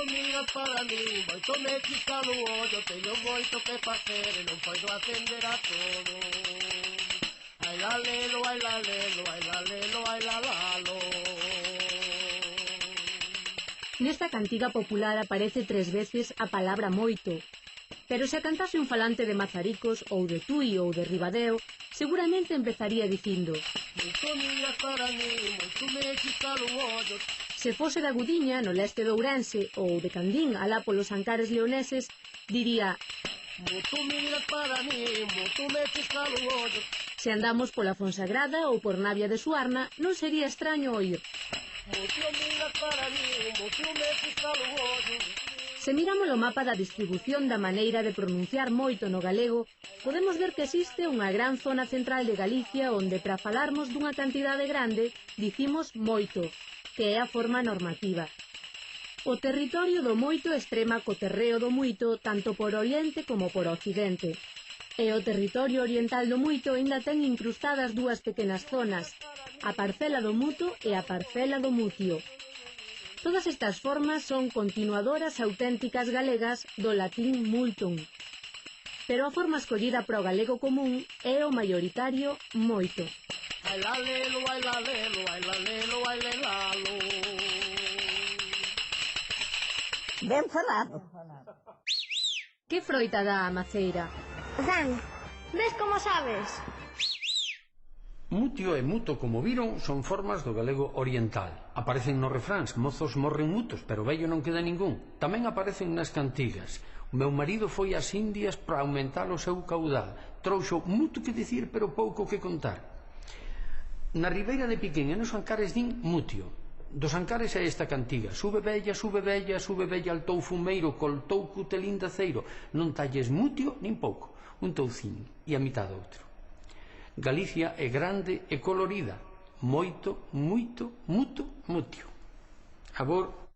miras para mí, moito me chica no ollo, teño moito que facer e non podo atender a todo. Ai la lelo, ai la lelo, ai la lelo, ai la lalo. Nesta cantiga popular aparece 3 veces a palabra moito, pero se a cantase un falante de Mazaricos ou de Tui ou de Ribadeo, seguramente empezaría dicindo: Moito miras para mí, moito me chica no ollo. Se fose da Gudiña, no leste de Ourense, ou de Candín, alá polos Ancares leoneses, diría: Moito miras para mí, moito me chica no ollo. Se andamos pola Fonsagrada ou por Navia de Suarna, non sería extraño oír: Moito miras para mí, moito me chica no ollo. Se miramos o mapa da distribución da maneira de pronunciar moito no galego, podemos ver que existe unha gran zona central de Galicia onde, para falarmos dunha cantidade grande, dicimos moito, que é a forma normativa. O territorio do moito extrema co terreo do muito tanto por oriente como por occidente. E o territorio oriental do muito ainda ten incrustadas 2 pequenas zonas, a parcela do muto e a parcela do mutio. Todas estas formas son continuadoras auténticas galegas do latín multum. Pero a forma escollida para o galego común é o maioritario moito. Ai la lelo, ai la lelo, ai la lelo, ai le lalo. Ben falado. Que froita dá a maceira? Dan, ves como sabes? Mutio e muto, como viron, son formas do galego oriental. Aparecen nos refráns: mozos morren mutos, pero vello non queda ningún. Tamén aparecen nas cantigas: o meu marido foi ás Indias para aumentar o seu caudal. Trouxo muto que dicir, pero pouco que contar. Na Ribeira de Piquén e nos Ancares din mutio. Dos Ancares é esta cantiga: sube bella, sube bella, sube bella altou fumeiro, coltou cutelín de aceiro. Non talles mutio nin pouco, un toucín e a mitad outro. Galicia é grande e colorida. Moito, muito, muto, mutio. Abor.